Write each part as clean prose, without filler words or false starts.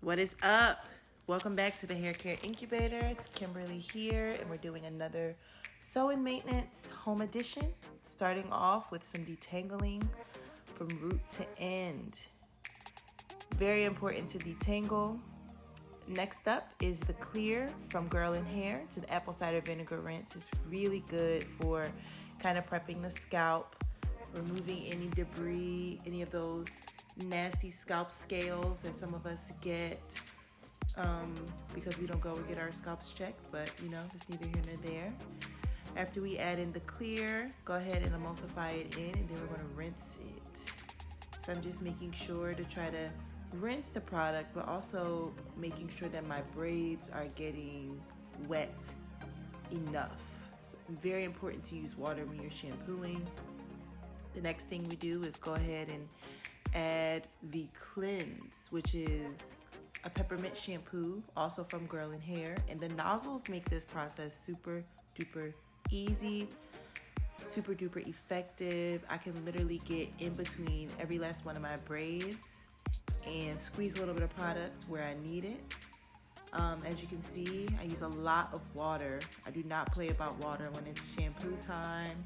What is up? Welcome back to the Hair Care Incubator. It's Kimberly here, and we're doing another sew-in maintenance home edition, starting off with some detangling from root to end. Very important to detangle. Next up is the clear from Girl in Hair. It's an apple cider vinegar rinse. It's really good for kind of prepping the scalp, removing any debris, any of those nasty scalp scales that some of us get because we don't go and get our scalps checked, but it's neither here nor there. After we add in the clear, go ahead and emulsify it in, and then we're going to rinse it. So I'm just making sure to try to rinse the product, but also making sure that my braids are getting wet enough. So very important to use water when you're shampooing. The next thing we do is go ahead and add the cleanse, which is a peppermint shampoo, also from Girl in Hair. And the nozzles make this process super duper easy, super duper effective. I can literally get in between every last one of my braids and squeeze a little bit of product where I need it. As you can see, I use a lot of water. I do not play about water when it's shampoo time.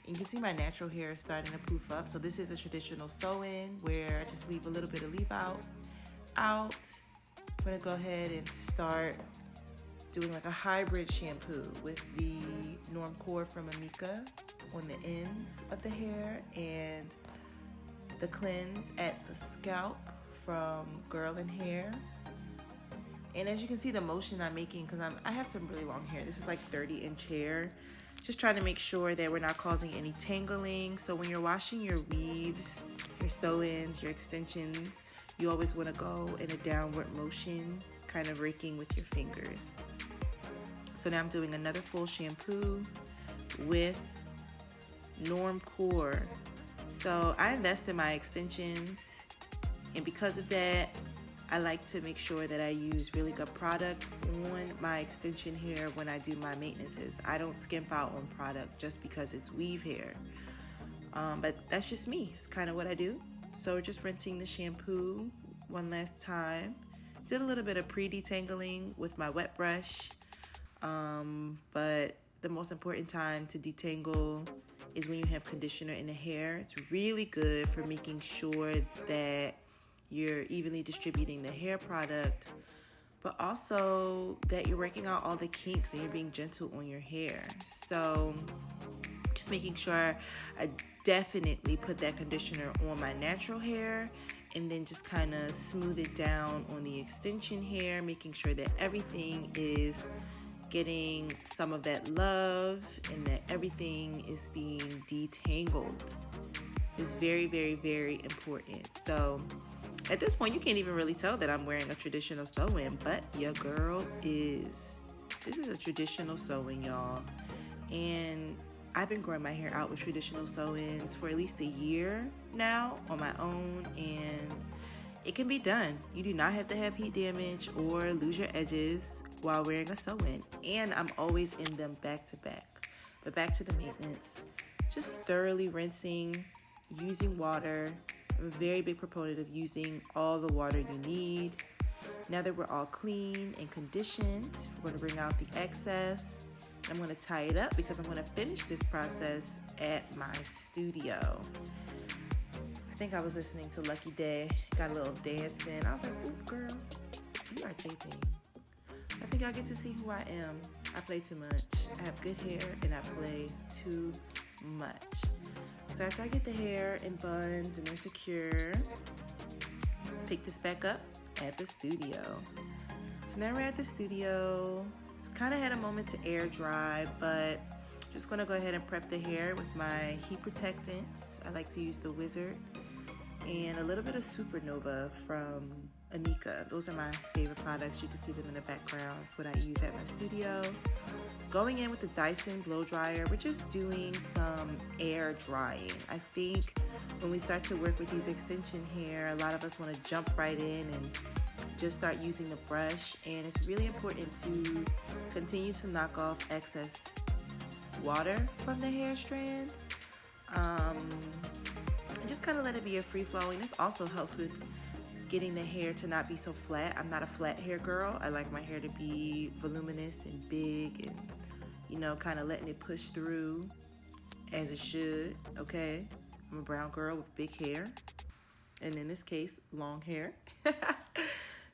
You can see my natural hair is starting to poof up. So this is a traditional sew-in where I just leave a little bit of leave out. I'm gonna go ahead and start doing like a hybrid shampoo with the normcore from Amika on the ends of the hair and the cleanse at the scalp from Girl in Hair. And as you can see, the motion I'm making, because I have some really long hair. This is like 30-inch hair. Just trying to make sure that we're not causing any tangling. So when you're washing your weaves, your sew-ins, your extensions, you always want to go in a downward motion, kind of raking with your fingers. So now I'm doing another full shampoo with normcore. So I invest in my extensions, and because of that, I like to make sure that I use really good product on my extension hair when I do my maintenances. I don't skimp out on product just because it's weave hair. But that's just me. It's kind of what I do. So we're just rinsing the shampoo one last time. Did a little bit of pre-detangling with my wet brush. But the most important time to detangle is when you have conditioner in the hair. It's really good for making sure that you're evenly distributing the hair product, but also that you're working out all the kinks and you're being gentle on your hair. So just making sure I definitely put that conditioner on my natural hair and then just kind of smooth it down on the extension hair, making sure that everything is getting some of that love and that everything is being detangled. It's very, very, very important. So at this point, you can't even really tell that I'm wearing a traditional sew-in, but your girl is. This is a traditional sew-in, y'all. And I've been growing my hair out with traditional sew-ins for at least a year now on my own, and it can be done. You do not have to have heat damage or lose your edges while wearing a sew-in. And I'm always in them back to back. But back to the maintenance. Just thoroughly rinsing, using water. I'm a very big proponent of using all the water you need. Now that we're all clean and conditioned, we're going to bring out the excess. I'm going to tie it up because I'm going to finish this process at my studio. I think I was listening to Lucky Day, got a little dance in. I was like, ooh, girl, you are taping. I think y'all get to see who I am. I play too much. I have good hair and I play too much. So after I get the hair in buns and they're secure, pick this back up at the studio. So now we're at the studio. It's kind of had a moment to air dry, but just gonna go ahead and prep the hair with my heat protectants. I like to use the Wizard and a little bit of Supernova from Amika. Those are my favorite products. You can see them in the background. It's what I use at my studio. Going in with the Dyson blow dryer, we're just doing some air drying. I think when we start to work with these extension hair, a lot of us want to jump right in and just start using the brush, and it's really important to continue to knock off excess water from the hair strand. And just kind of let it be a free flowing. This also helps with getting the hair to not be so flat. I'm not a flat hair girl. I like my hair to be voluminous and big and, you know, kind of letting it push through as it should, okay? I'm a brown girl with big hair, and in this case, long hair.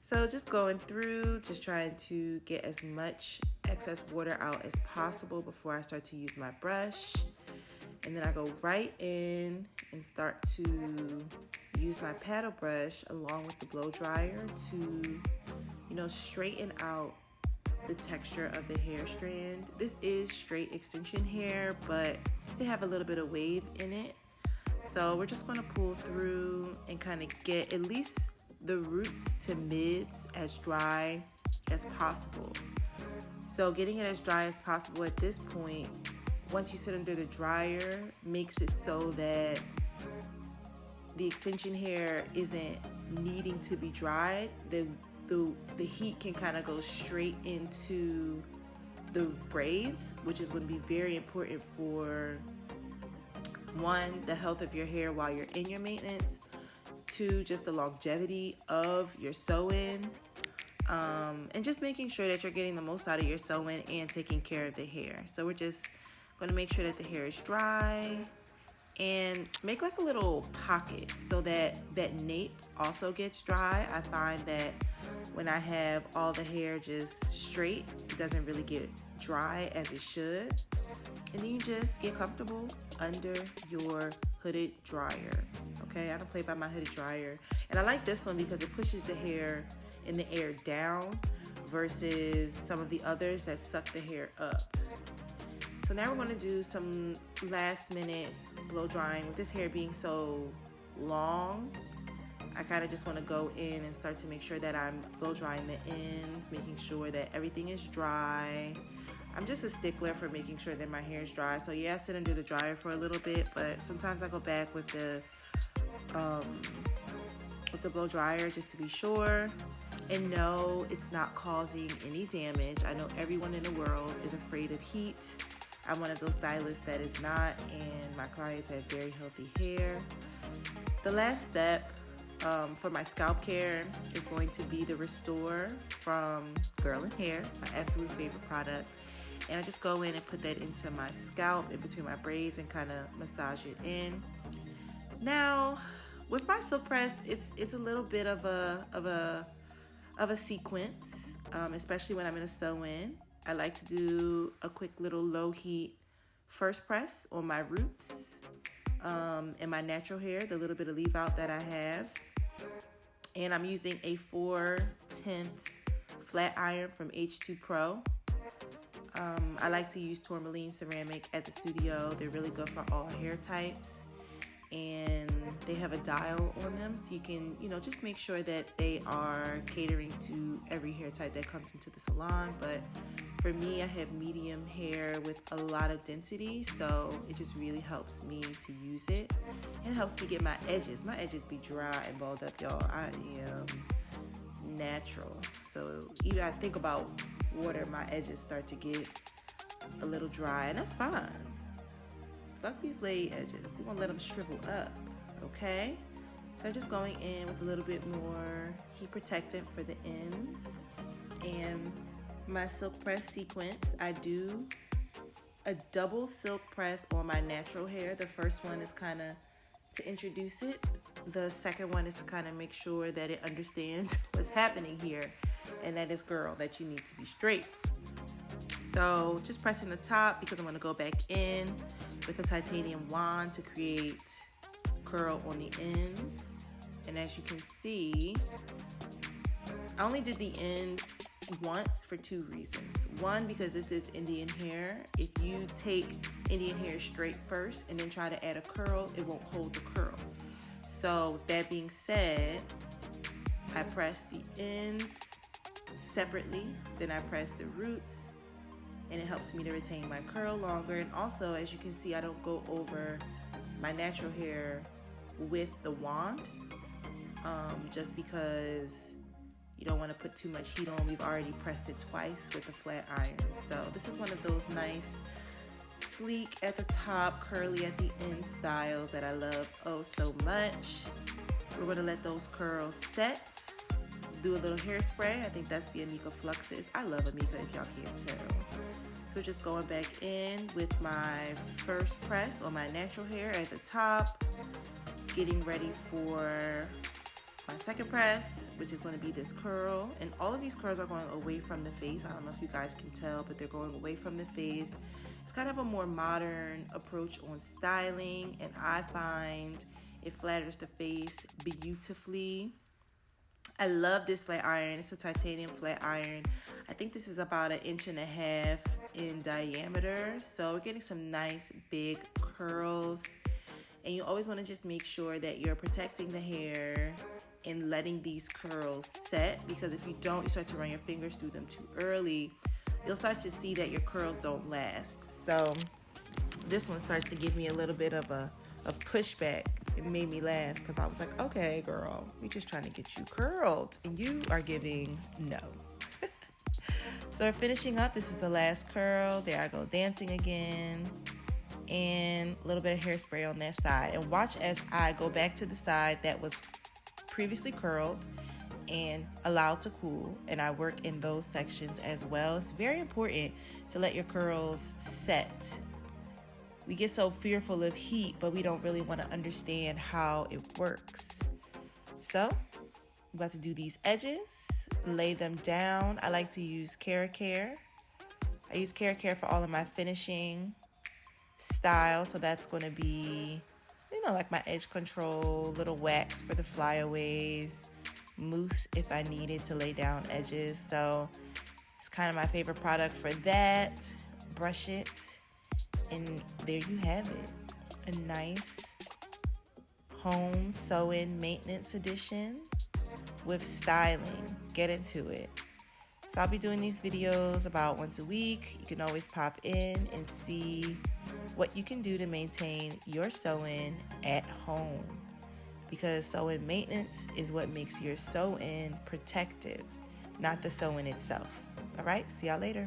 So just going through, just trying to get as much excess water out as possible before I start to use my brush. And then I go right in and start to use my paddle brush along with the blow dryer to, you know, straighten out the texture of the hair strand. This is straight extension hair, but they have a little bit of wave in it. So we're just gonna pull through and kind of get at least the roots to mids as dry as possible. So getting it as dry as possible at this point, once you sit under the dryer, makes it so that the extension hair isn't needing to be dried. The heat can kind of go straight into the braids, which is going to be very important for, one, the health of your hair while you're in your maintenance, two, just the longevity of your sew-in, and just making sure that you're getting the most out of your sew-in and taking care of the hair. So we're just going to make sure that the hair is dry and make like a little pocket so that that nape also gets dry. I find that when I have all the hair just straight, it doesn't really get dry as it should. And then you just get comfortable under your hooded dryer. Okay, I don't play by my hooded dryer. And I like this one because it pushes the hair in the air down versus some of the others that suck the hair up. So now we're going to do some last minute blow drying. With this hair being so long, I kind of just want to go in and start to make sure that I'm blow drying the ends, making sure that everything is dry. I'm just a stickler for making sure that my hair is dry. So yeah, I sit under the dryer for a little bit, but sometimes I go back with the blow dryer just to be sure. And no, it's not causing any damage. I know everyone in the world is afraid of heat. I'm one of those stylists that is not, and my clients have very healthy hair. The last step for my scalp care is going to be the Restore from Girl in Hair, my absolute favorite product. And I just go in and put that into my scalp in between my braids and kind of massage it in. Now, with my silk press, it's a little bit of a sequence, especially when I'm in a sew-in. I like to do a quick little low heat first press on my roots and my natural hair, the little bit of leave out that I have. And I'm using a 4/10 flat iron from H2 Pro. I like to use tourmaline ceramic at the studio. They're really good for all hair types. And they have a dial on them, so you can, you know, just make sure that they are catering to every hair type that comes into the salon. But for me, I have medium hair with a lot of density, so it just really helps me to use it. And it helps me get my edges. My edges be dry and balled up, y'all. I am natural. So even I think about water, my edges start to get a little dry, and that's fine. Fuck these laid edges. We want to let them shrivel up, okay? So I'm just going in with a little bit more heat protectant for the ends. And my silk press sequence, I do a double silk press on my natural hair. The first one is kind of to introduce it. The second one is to kind of make sure that it understands what's happening here, and that is, girl, that you need to be straight. So just pressing the top because I'm going to go back in with a titanium wand to create curl on the ends. And as you can see, I only did the ends once for two reasons. One, because this is Indian hair. If you take Indian hair straight first and then try to add a curl, it won't hold the curl. So with that being said, I press the ends separately, then I press the roots, and it helps me to retain my curl longer. And also, as you can see, I don't go over my natural hair with the wand, just because you don't want to put too much heat on. We've already pressed it twice with the flat iron. So this is one of those nice, sleek at the top, curly at the end styles that I love oh so much. We're going to let those curls set, do a little hairspray. I think that's the Amika Fluxes. I love Amika if y'all can't tell. So just going back in with my first press on my natural hair at the top, getting ready for my second press, which is going to be this curl. And all of these curls are going away from the face. I don't know if you guys can tell, but they're going away from the face. It's kind of a more modern approach on styling, and I find it flatters the face beautifully. I love this flat iron. It's a titanium flat iron. I think this is about 1.5 inches in diameter. So we're getting some nice big curls. And you always want to just make sure that you're protecting the hair and letting these curls set, because if you don't, you start to run your fingers through them too early, you'll start to see that your curls don't last. So this one starts to give me a little bit of pushback. It made me laugh because I was like, okay, girl, we just trying to get you curled, and you are giving no. So we're finishing up. This is the last curl. There I go, dancing again. And a little bit of hairspray on that side. And watch as I go back to the side that was previously curled and allowed to cool, and I work in those sections as well. It's very important to let your curls set. We get so fearful of heat, but we don't really want to understand how it works. So I'm about to do these edges, lay them down. I like to use kera. I use kera for all of my finishing style, so that's going to be, like my edge control, little wax for the flyaways, mousse if I needed to lay down edges. So it's kind of my favorite product for that. Brush it, and there you have it. A nice home sew-in maintenance edition with styling. Get into it. So I'll be doing these videos about once a week. You can always pop in and see what you can do to maintain your sew-in at home, because sew-in maintenance is what makes your sew-in protective, not the sew-in itself. All right, see y'all later.